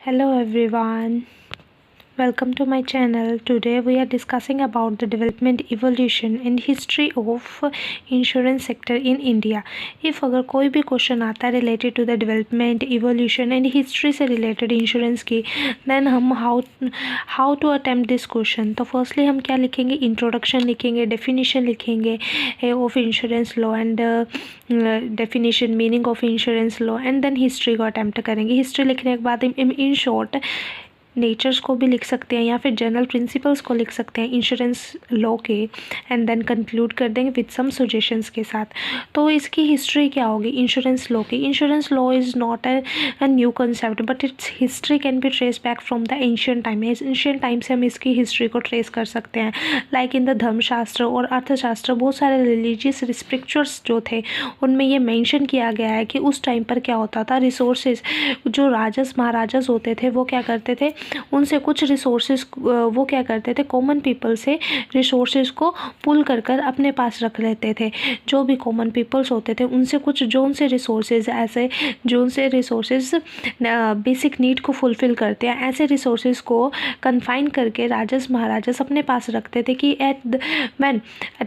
Hello everyone, welcome to my channel. Today we are discussing about the development, evolution and history of insurance sector in India. If अगर कोई भी question आता है related to the development, evolution and history से related insurance की, then हम how to attempt this question. तो firstly हम क्या लिखेंगे, इंट्रोडक्शन लिखेंगे, डेफिनेशन लिखेंगे of insurance law and definition meaning of insurance law, and then history को अटैम्प्ट करेंगे. हिस्ट्री लिखने के बाद इन शॉर्ट नेचर्स को भी लिख सकते हैं या फिर जनरल प्रिंसिपल्स को लिख सकते हैं इंश्योरेंस लॉ के, एंड देन कंक्लूड कर देंगे विद सम सजेशंस के साथ. तो इसकी हिस्ट्री क्या होगी इंश्योरेंस लॉ की. Insurance law is not a new concept but it's history can be trace back from the ancient time. Ancient time से हम इसकी हिस्ट्री को ट्रेस कर सकते हैं. लाइक इन द धर्मशास्त्र और अर्थशास्त्र, बहुत सारे रिलीजियस स्क्रिप्चर्स जो थे उनमें ये मेंशन किया गया है कि उस टाइम पर क्या होता था. रिसोर्सेज जो राजस महाराजास होते थे वो क्या करते थे, उनसे कुछ रिसोर्सेज वो क्या करते थे, कॉमन पीपल से रिसोर्सेज को पुल कर कर अपने पास रख लेते थे. जो भी कॉमन पीपल्स होते थे उनसे कुछ जो उनसे रिसोर्सेज ऐसे जो उनसे रिसोर्सेज बेसिक नीड को फुलफ़िल करते हैं, ऐसे रिसोर्सेज को कन्फाइन करके राजस महाराजास अपने पास रखते थे कि at when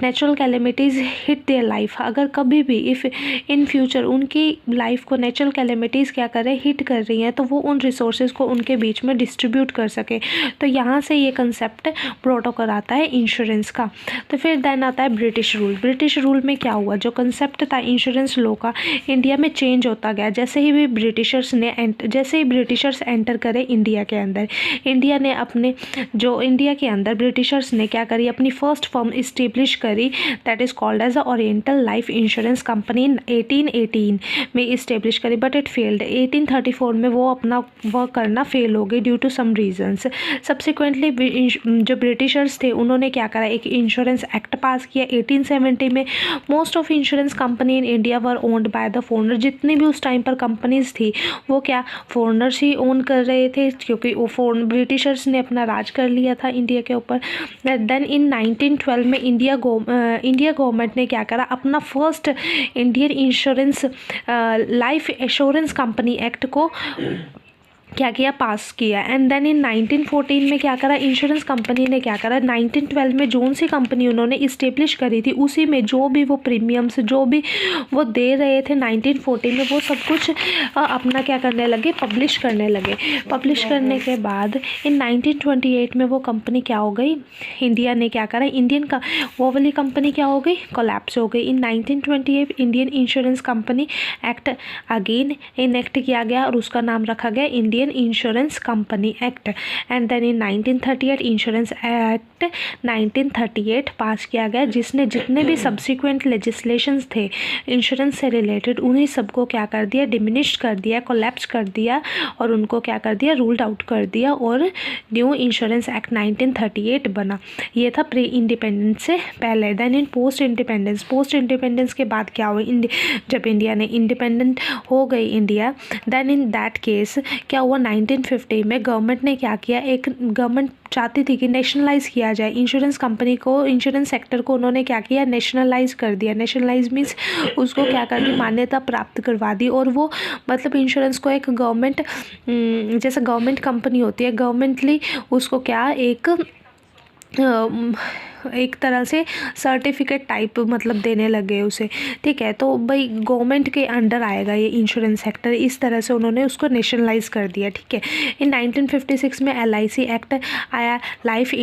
natural calamities hit their life, अगर कभी भी इफ़ इन फ्यूचर उनकी लाइफ को नेचुरल कैलेमिटीज़ क्या कर रहे हैं, हिट कर रही हैं, तो वो उन रिसोर्सेज को उनके बीच में डिस्ट्रीब्यूट कर सके. तो यहाँ से ये कंसेप्ट प्रोटोकॉल आता है इंश्योरेंस का. तो फिर देन आता है ब्रिटिश रूल. ब्रिटिश रूल में क्या हुआ, जो कंसेप्ट था इंश्योरेंस लॉ का इंडिया में चेंज होता गया. जैसे ही ब्रिटिशर्स एंटर करे इंडिया के अंदर, इंडिया ने अपने जो इंडिया के अंदर ब्रिटिशर्स ने क्या करी, अपनी फर्स्ट फर्म इस्टेब्लिश करी, that is called as the oriental life insurance company. 1818 में इस्टेब्लिश करी बट इट फेल्ड. 1834 में वो अपना वर्क करना फेल हो गई due to some reasons. Subsequently जो ब्रिटिशर्स थे उन्होंने क्या करा, एक इंश्योरेंस एक्ट पास किया 1870 में. Most of insurance company in India were owned by the foreigner. जितनी भी उस टाइम पर कंपनीज थी वो क्या फॉरेनर्स ही ओन कर रहे थे, क्योंकि वो ब्रिटिशर्स ने अपना राज कर लिया था इंडिया के ऊपर. देन इन 1912 में इंडिया गवर्नमेंट ने क्या करा, अपना first Indian insurance life assurance company act को क्या किया, पास किया. एंड देन इन 1914 में क्या करा, इंश्योरेंस कंपनी ने क्या करा, 1912 में जोन सी कंपनी उन्होंने इस्टेब्लिश करी थी उसी में जो भी वो प्रीमियम्स जो भी वो दे रहे थे 1914 में, वो सब कुछ अपना क्या करने लगे, पब्लिश करने लगे. पब्लिश करने के बाद इन 1928 में वो कंपनी क्या हो गई, इंडिया ने क्या करा, इंडियन का वो वाली कंपनी क्या हो गई, कोलैप्स हो गई. In 1928 Indian insurance company act again enact किया गया और उसका नाम रखा गया Indian insurance company act. And then in 1938 insurance act 1938 pass किया गया, जिसने जितने भी सब्सिक्वेंट लेजिस्लेशंस थे इंश्योरेंस से रिलेटेड उन्हीं सबको क्या कर दिया, डिमिनिश कर दिया, कोलैप्स कर दिया और उनको क्या कर दिया, रूल्ड आउट कर दिया और न्यू इंश्योरेंस एक्ट 1938 बना. ये था प्री इंडिपेंडेंस से पहले. देन इन पोस्ट इंडिपेंडेंस के बाद क्या हुआ, जब इंडिया ने इंडिपेंडेंट हो गई India, then in that case क्या हुआ, 1950 में गवर्नमेंट ने क्या किया, एक गवर्नमेंट चाहती थी कि नेशनलाइज किया जाए इंश्योरेंस कंपनी को, इंश्योरेंस सेक्टर को उन्होंने क्या किया, नेशनलाइज कर दिया. नेशनलाइज मीन्स उसको क्या कर दी, मान्यता प्राप्त करवा दी. और वो मतलब इंश्योरेंस को एक गवर्नमेंट जैसे गवर्नमेंट कंपनी होती है, गवर्नमेंटली उसको क्या एक तरह से सर्टिफिकेट टाइप मतलब देने लगे उसे. ठीक है, तो भाई गवर्नमेंट के अंडर आएगा ये इंश्योरेंस सेक्टर, इस तरह से उन्होंने उसको नेशनलाइज कर दिया. ठीक है, इन 1956 में LIC एक्ट आया, लाइफ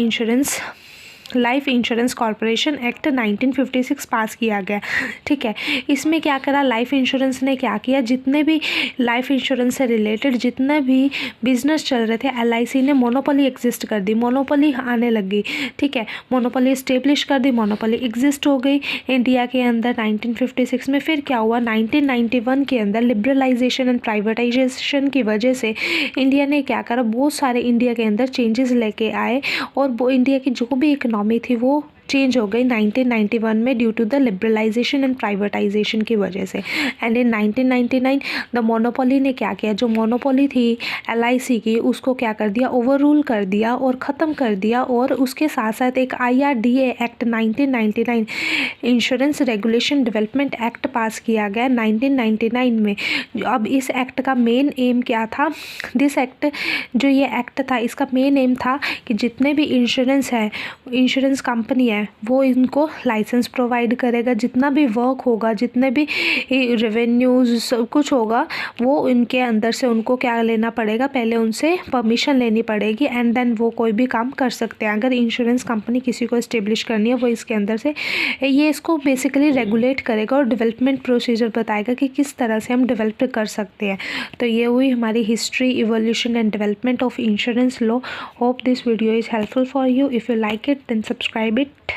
इंश्योरेंस कॉरपोरेशन एक्ट 1956 पास किया गया. ठीक है, इसमें क्या करा, लाइफ इंश्योरेंस ने क्या किया, जितने भी लाइफ इंश्योरेंस से रिलेटेड जितने भी बिजनेस चल रहे थे LIC ने मोनोपोली एग्जिस्ट कर दी, मोनोपोली आने लगी. ठीक है, मोनोपोली इस्टेब्लिश कर दी, मोनोपोली एग्जिस्ट हो गई इंडिया के अंदर 1956 में. फिर क्या हुआ, 1991 के अंदर लिबरलाइजेशन एंड प्राइवेटाइजेशन की वजह से इंडिया ने क्या करा, बहुत सारे इंडिया के अंदर चेंजेस लेके आए और वो इंडिया की जो भी इकोनॉमी थी वो चेंज हो गई 1991 में due to the liberalisation and privatisation की वजह से। एंड इन 1999 द मोनोपोली ने क्या किया, जो मोनोपोली थी LIC की उसको क्या कर दिया, ओवर रूल कर दिया और ख़त्म कर दिया। और उसके साथ साथ एक IRDA act 1999 insurance regulation development act पास किया गया 1999 में। अब इस एक्ट का मेन एम क्या था, दिस एक्ट जो ये एक्ट था इसका मेन एम था कि जितने भी इंश्योरेंस कंपनी है वो इनको लाइसेंस प्रोवाइड करेगा, जितना भी वर्क होगा, जितने भी रेवेन्यूज सब कुछ होगा वो इनके अंदर से उनको क्या लेना पड़ेगा, पहले उनसे परमिशन लेनी पड़ेगी एंड देन वो कोई भी काम कर सकते हैं। अगर इंश्योरेंस कंपनी किसी को इस्टेब्लिश करनी है वो इसके अंदर से ये इसको बेसिकली रेगुलेट करेगा और डेवलपमेंट प्रोसीजर बताएगा कि किस तरह से हम डेवलप कर सकते हैं। तो ये हुई हमारी history, evolution and development of insurance law. Hope this video is helpful for you. If you like it, then subscribe it.